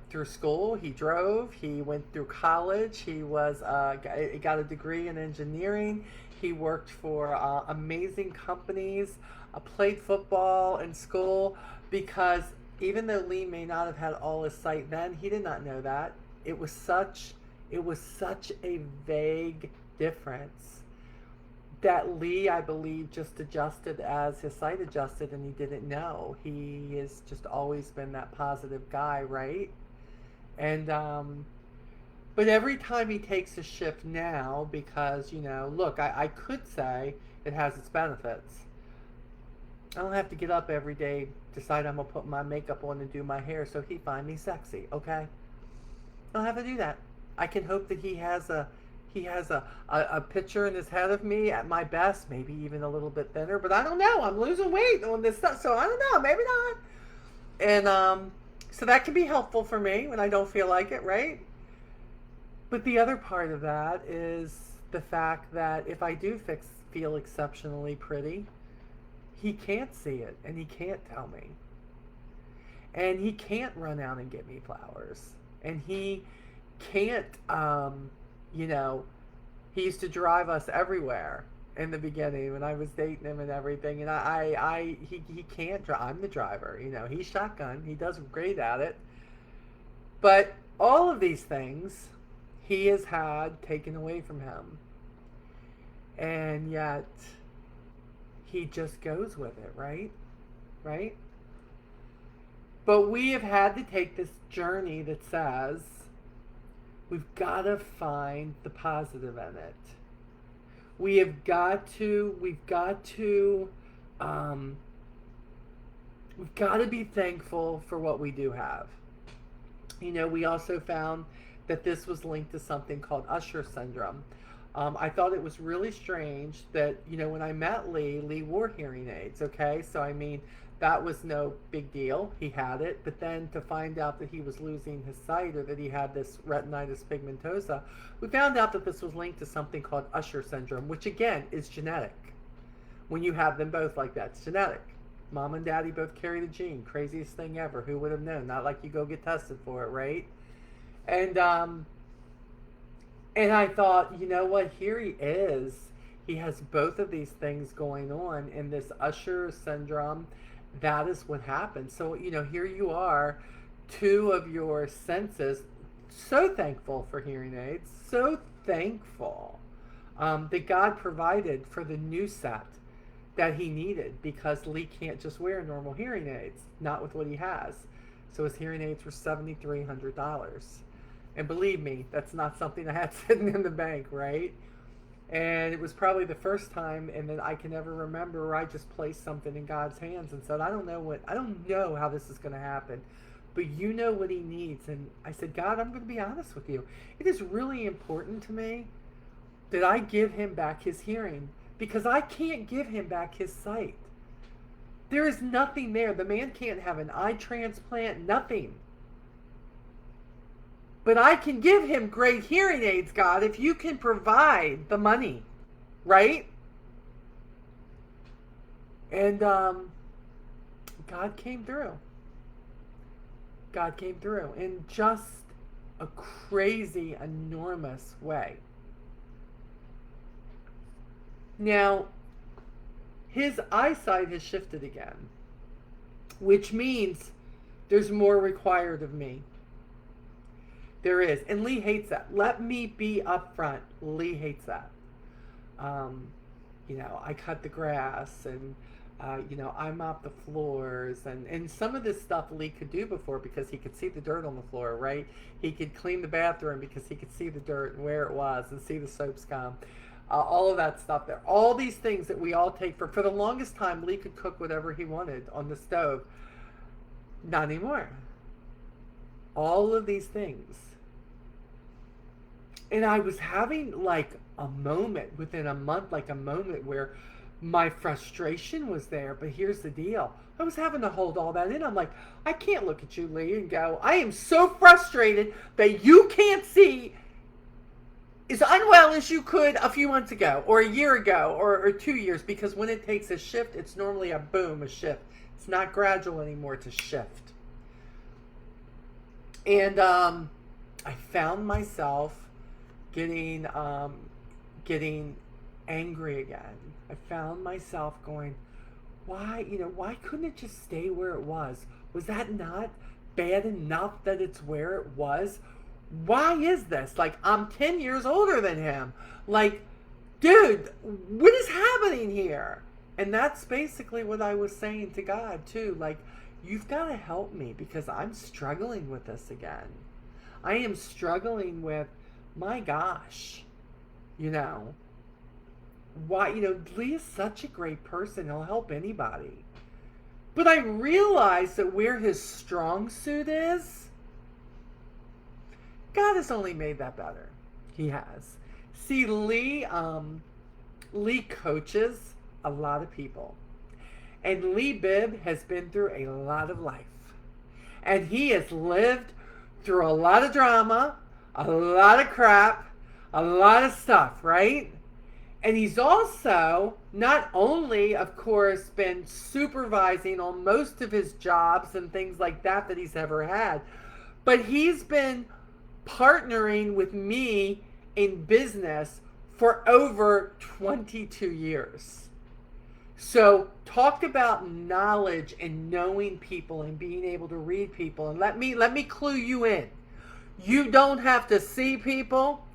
through school. He drove. He went through college. He got a degree in engineering. He worked for amazing companies. Played football in school because even though Lee may not have had all his sight then, he did not know that. It was such a vague difference that Lee, I believe, just adjusted as his sight adjusted, and he didn't know. He has just always been that positive guy, right? And but every time he takes a shift now, because look, I could say it has its benefits. I don't have to get up every day, decide I'm gonna put my makeup on and do my hair so he find me sexy. Okay, I don't have to do that. I can hope that he has a picture in his head of me at my best, maybe even a little bit thinner, but I don't know. I'm losing weight on this stuff, so I don't know, maybe not. And so that can be helpful for me when I don't feel like it, right? But the other part of that is the fact that if I do feel exceptionally pretty, he can't see it, and he can't tell me. And he can't run out and get me flowers. And he can't, he used to drive us everywhere in the beginning when I was dating him and everything. And he can't drive. I'm the driver. He's shotgun. He does great at it. But all of these things he has had taken away from him. And yet he just goes with it, right? Right? But we have had to take this journey that says we've got to find the positive in it. We've got to be thankful for what we do have. We also found that this was linked to something called Usher syndrome. I thought it was really strange that, when I met Lee wore hearing aids, okay? So, I mean, that was no big deal. He had it. But then to find out that he was losing his sight, or that he had this retinitis pigmentosa, we found out that this was linked to something called Usher syndrome, which, again, is genetic. When you have them both like that, it's genetic. Mom and Daddy both carry the gene. Craziest thing ever. Who would have known? Not like you go get tested for it, right? And I thought, you know what? Here he is. He has both of these things going on in this Usher syndrome. That is what happens. So, here you are, two of your senses, so thankful for hearing aids, so thankful that God provided for the new set that he needed, because Lee can't just wear normal hearing aids, not with what he has. So his hearing aids were $7,300. And believe me, that's not something I had sitting in the bank, right? And it was probably the first time, and then I can ever remember, where I just placed something in God's hands and said, I don't know how this is going to happen, but you know what he needs. And I said, God, I'm going to be honest with you. It is really important to me that I give him back his hearing, because I can't give him back his sight. There is nothing there. The man can't have an eye transplant, nothing. But I can give him great hearing aids, God, if you can provide the money, right? And God came through. God came through in just a crazy, enormous way. Now, his eyesight has shifted again, which means there's more required of me. There is. And Lee hates that. Let me be upfront. Lee hates that. I cut the grass, and, I mop the floors. And some of this stuff Lee could do before, because he could see the dirt on the floor, right? He could clean the bathroom because he could see the dirt and where it was and see the soap scum. All of that stuff there. All these things that we all take for the longest time, Lee could cook whatever he wanted on the stove. Not anymore. All of these things. And I was having like a moment within a month, like a moment where my frustration was there. But here's the deal. I was having to hold all that in. I'm like, I can't look at you, Lee, and go, I am so frustrated that you can't see as unwell as you could a few months ago, or a year ago, or 2 years. Because when it takes a shift, it's normally a boom, a shift. It's not gradual anymore, it's a shift. And I found myself getting angry again. I found myself going, why couldn't it just stay where it was? Was that not bad enough that it's where it was? Why is this? Like, I'm 10 years older than him. Like, dude, what is happening here? And that's basically what I was saying to God too. Like, you've got to help me, because I'm struggling with this again. I am struggling with, my gosh, why, Lee is such a great person. He'll help anybody. But I realize that where his strong suit is, God has only made that better. He has. See, Lee coaches a lot of people. And Lee Bibb has been through a lot of life. And he has lived through a lot of drama, a lot of crap, a lot of stuff, right? And he's also not only, of course, been supervising on most of his jobs and things like that he's ever had, but he's been partnering with me in business for over 22 years. So talk about knowledge and knowing people and being able to read people. And let me clue you in. You don't have to see people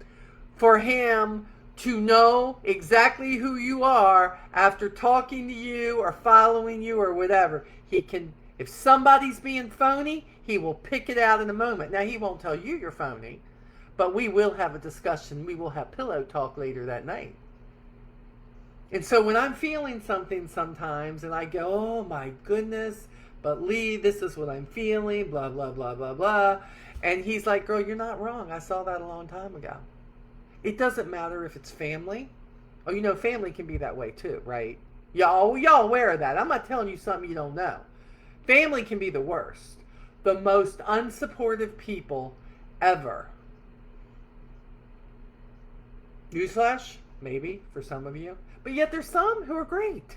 for him to know exactly who you are after talking to you or following you or whatever. He can, if somebody's being phony, he will pick it out in a moment. Now, he won't tell you you're phony, but we will have a discussion. We will have pillow talk later that night. And so when I'm feeling something sometimes and I go, oh my goodness, but Lee, this is what I'm feeling, blah, blah, blah, blah, blah. And he's like, girl, you're not wrong. I saw that a long time ago. It doesn't matter if it's family. Oh, family can be that way too, right? Y'all aware of that. I'm not telling you something you don't know. Family can be the worst. The most unsupportive people ever. Newsflash, maybe for some of you. But yet there's some who are great,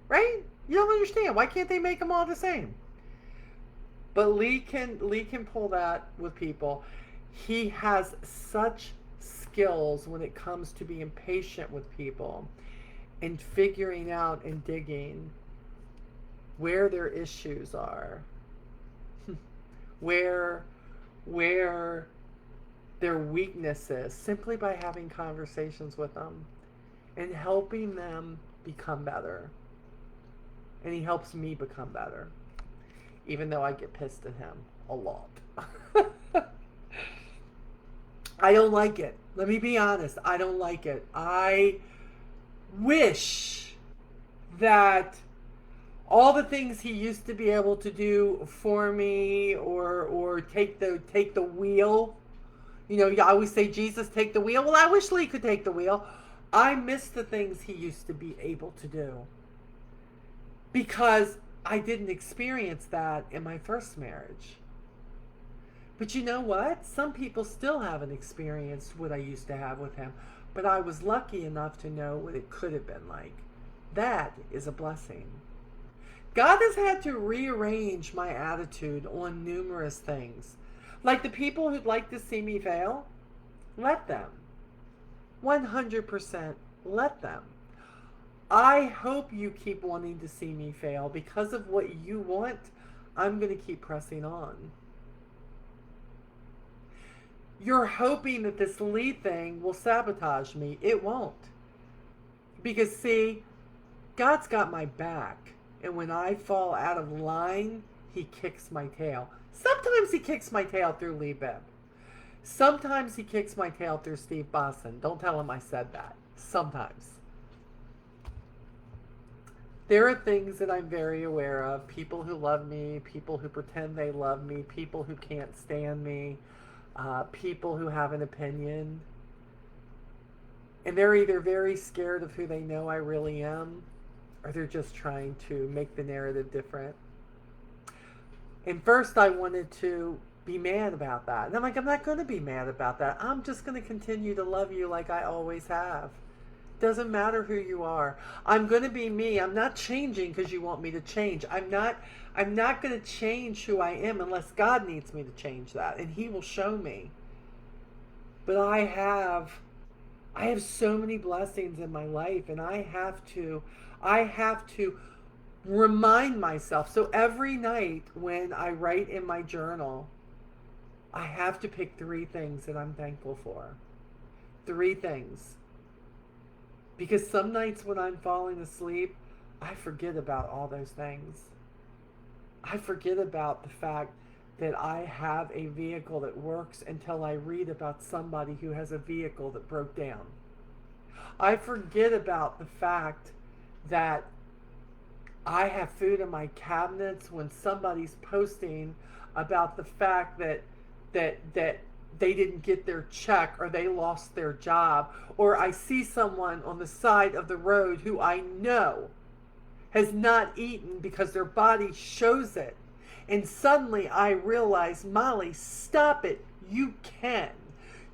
right? You don't understand. Why can't they make them all the same? But Lee can pull that with people. He has such skills when it comes to being patient with people and figuring out and digging where their issues are, where their weaknesses, simply by having conversations with them and helping them become better. And he helps me become better, even though I get pissed at him a lot. I don't like it. Let me be honest. I don't like it. I wish that all the things he used to be able to do for me, or take the wheel. You know, you always say, Jesus, take the wheel. Well, I wish Lee could take the wheel. I miss the things he used to be able to do, because I didn't experience that in my first marriage. But you know what? Some people still haven't experienced what I used to have with him. But I was lucky enough to know what it could have been like. That is a blessing. God has had to rearrange my attitude on numerous things. Like the people who'd like to see me fail, let them. 100% let them. I hope you keep wanting to see me fail. Because of what you want, I'm going to keep pressing on. You're hoping that this lead thing will sabotage me. It won't. Because see, God's got my back. And when I fall out of line, he kicks my tail. Sometimes he kicks my tail through Lee Bibb. Sometimes he kicks my tail through Steve Bosson. Don't tell him I said that. Sometimes. There are things that I'm very aware of. People who love me, people who pretend they love me, people who can't stand me, people who have an opinion. And they're either very scared of who they know I really am, or they're just trying to make the narrative different. And first I wanted to be mad about that. And I'm like, I'm not going to be mad about that. I'm just going to continue to love you like I always have. Doesn't matter who you are. I'm going to be me. I'm not changing because you want me to change. I'm not going to change who I am unless God needs me to change that, and he will show me. But I have so many blessings in my life, and I have to remind myself. So every night when I write in my journal, I have to pick 3 things that I'm thankful for. 3 things. Because some nights when I'm falling asleep, I forget about all those things. I forget about the fact that I have a vehicle that works until I read about somebody who has a vehicle that broke down. I forget about the fact that I have food in my cabinets when somebody's posting about the fact that they didn't get their check, or they lost their job, or I see someone on the side of the road who I know has not eaten because their body shows it. And suddenly I realize, Molly, stop it. You can.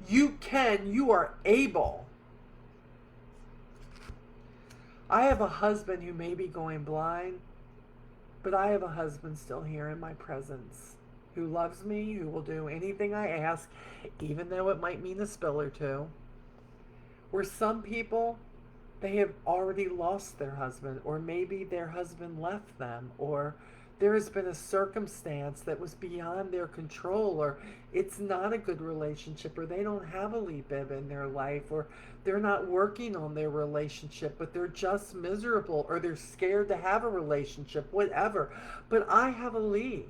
You can. You are able. I have a husband who may be going blind, but I have a husband still here in my presence, who loves me, who will do anything I ask, even though it might mean a spill or two. Where some people, they have already lost their husband, or maybe their husband left them, or there has been a circumstance that was beyond their control, or it's not a good relationship, or they don't have a Lee Bibb in their life, or they're not working on their relationship, but they're just miserable, or they're scared to have a relationship, whatever. But I have a Lee.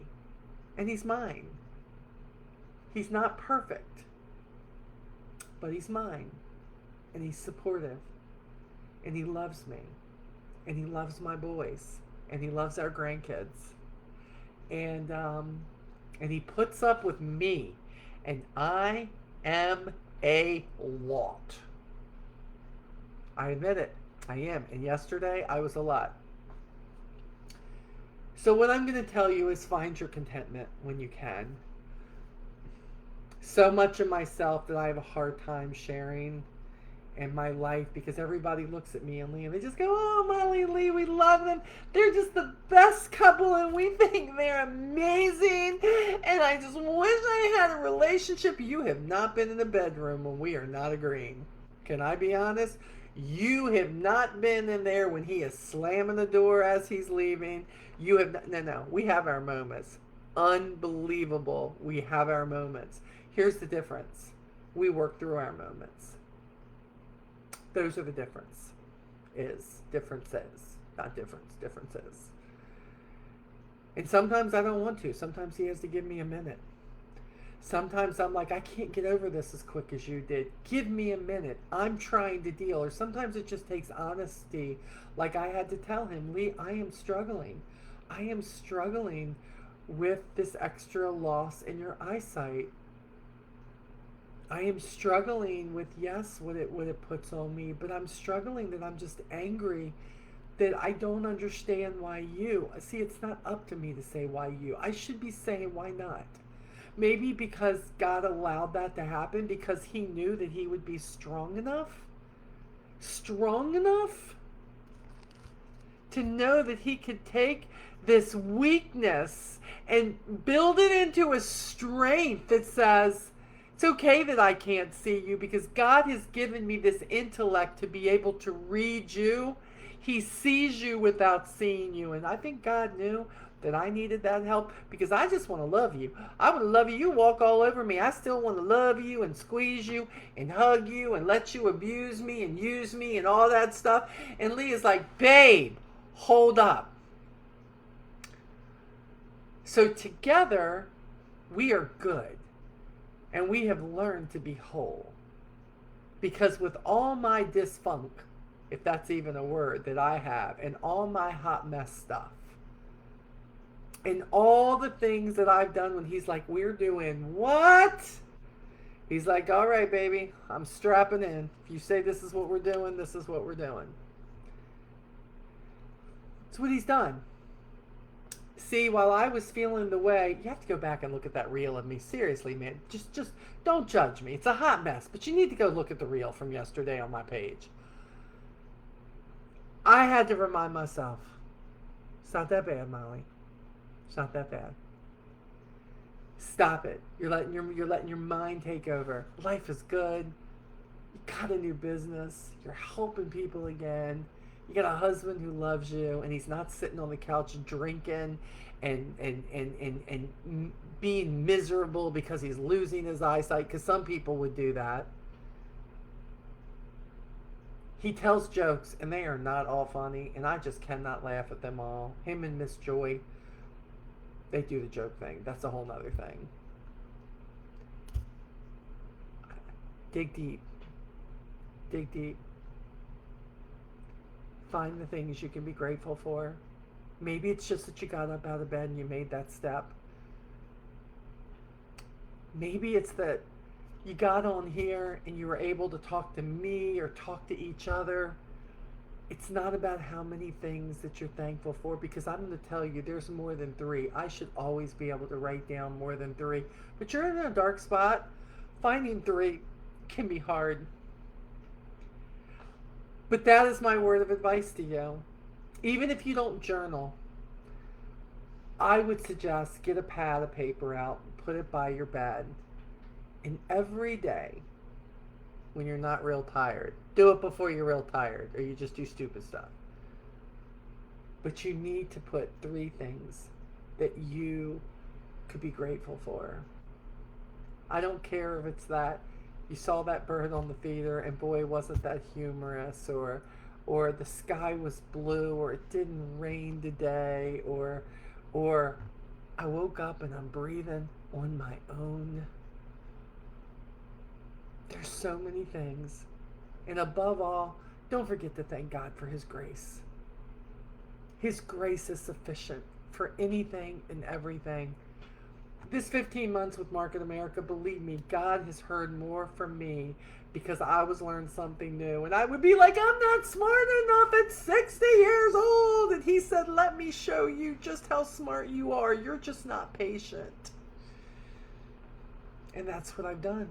And he's mine. He's not perfect, but he's mine. And he's supportive. And he loves me. And he loves my boys. And he loves our grandkids. And he puts up with me. And I am a lot. I admit it. I am. And yesterday I was a lot. So what I'm going to tell you is find your contentment when you can. So much of myself that I have a hard time sharing in my life, because everybody looks at me and Lee and they just go, oh, Molly and Lee, we love them. They're just the best couple and we think they're amazing. And I just wish I had a relationship. You have not been in the bedroom when we are not agreeing. Can I be honest? You have not been in there when he is slamming the door as he's leaving. You have not, no. We have our moments. Unbelievable. We have our moments. Here's the difference. We work through our moments. Those are the differences, not differences. And sometimes I don't want to. Sometimes he has to give me a minute. Sometimes I'm like, I can't get over this as quick as you did. Give me a minute. I'm trying to deal. Or sometimes it just takes honesty. Like I had to tell him, Lee, I am struggling. I am struggling with this extra loss in your eyesight. I am struggling with, yes, what it puts on me, but I'm struggling that I'm just angry that I don't understand why you. See, it's not up to me to say why you. I should be saying why not. Maybe because God allowed that to happen because he knew that he would be strong enough to know that he could take this weakness and build it into a strength that says, it's okay that I can't see you because God has given me this intellect to be able to read you. He sees you without seeing you. And I think God knew that I needed that help because I just want to love you. I want to love you. You walk all over me. I still want to love you and squeeze you and hug you and let you abuse me and use me and all that stuff. And Lee is like, babe, hold up. So together, we are good. And we have learned to be whole. Because with all my dysfunk, if that's even a word that I have, and all my hot mess stuff, and all the things that I've done when he's like, we're doing what? He's like, all right, baby, I'm strapping in. If you say this is what we're doing, this is what we're doing. That's what he's done. See, while I was feeling the way, you have to go back and look at that reel of me. Seriously, man. Just don't judge me. It's a hot mess, but you need to go look at the reel from yesterday on my page. I had to remind myself, it's not that bad, Molly. It's not that bad. Stop it. You're letting your mind take over. Life is good. You got a new business. You're helping people again. You got a husband who loves you, and he's not sitting on the couch drinking and being miserable because he's losing his eyesight, because some people would do that. He tells jokes, and they are not all funny, and I just cannot laugh at them all. Him and Miss Joy, they do the joke thing. That's a whole nother thing. Dig deep. Dig deep. Find the things you can be grateful for. Maybe it's just that you got up out of bed and you made that step. Maybe it's that you got on here and you were able to talk to me or talk to each other. It's not about how many things that you're thankful for, because I'm going to tell you there's more than 3. I should always be able to write down more than 3. But you're in a dark spot. Finding 3 can be hard. But that is my word of advice to you. Even if you don't journal, I would suggest get a pad of paper out, put it by your bed, and every day when you're not real tired, do it before you're real tired or you just do stupid stuff. But you need to put 3 things that you could be grateful for. I don't care if it's that you saw that bird on the feeder and boy wasn't that humorous, or the sky was blue, or it didn't rain today, or I woke up and I'm breathing on my own. There's so many things. And above all, don't forget to thank God for his grace. His grace is sufficient for anything and everything. This 15 months with Market America, believe me, God has heard more from me because I was learning something new. And I would be like, I'm not smart enough at 60 years old. And he said, let me show you just how smart you are. You're just not patient. And that's what I've done.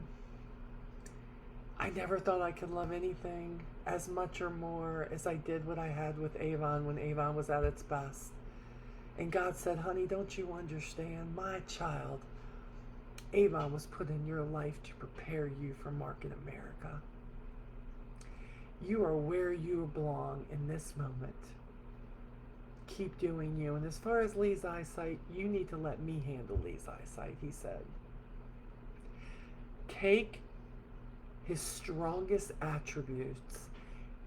I never thought I could love anything as much or more as I did what I had with Avon when Avon was at its best. And God said, honey, don't you understand? My child, Avon was put in your life to prepare you for Market America. You are where you belong in this moment. Keep doing you. And as far as Lee's eyesight, you need to let me handle Lee's eyesight, he said. Take his strongest attributes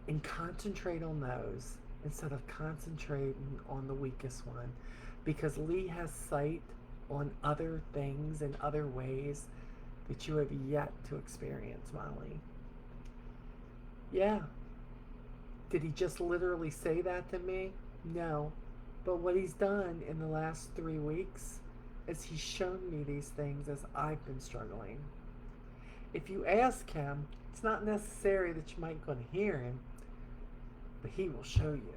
and concentrate on those instead of concentrating on the weakest one, because Lee has sight on other things and other ways that you have yet to experience, Molly. Yeah. Did he just literally say that to me? No. But what he's done in the last 3 weeks is he's shown me these things as I've been struggling. If you ask him, it's not necessary that you might going to hear him, but he will show you.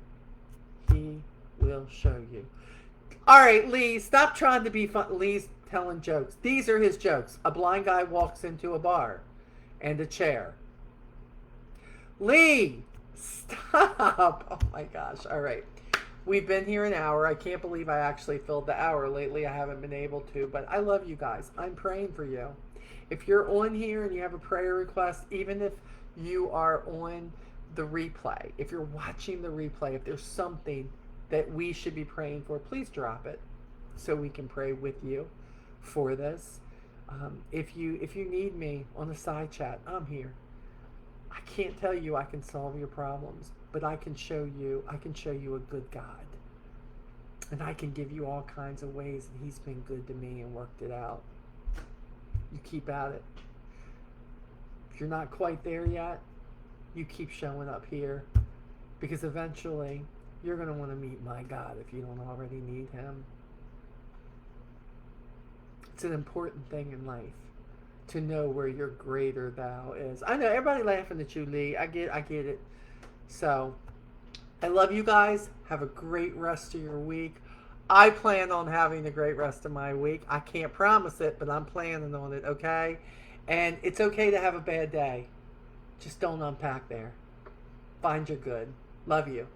He will show you. All right, Lee, stop trying to be fun. Lee's telling jokes. These are his jokes. A blind guy walks into a bar and a chair. Lee, stop. Oh my gosh. All right. We've been here an hour. I can't believe I actually filled the hour. Lately, I haven't been able to, but I love you guys. I'm praying for you. If you're on here and you have a prayer request, even if you are on the replay, if you're watching the replay, if there's something that we should be praying for, please drop it so we can pray with you for this. If you need me on a side chat, I'm here. I can't tell you I can solve your problems, but I can show you a good God. And I can give you all kinds of ways that he's been good to me and worked it out. You keep at it. If you're not quite there yet, you keep showing up here, because eventually you're going to want to meet my God if you don't already need him. It's an important thing in life to know where your greater thou is. I know everybody laughing at you, Lee. I get it. So I love you guys. Have a great rest of your week. I plan on having a great rest of my week. I can't promise it, but I'm planning on it, okay? And it's okay to have a bad day. Just don't unpack there. Find your good. Love you.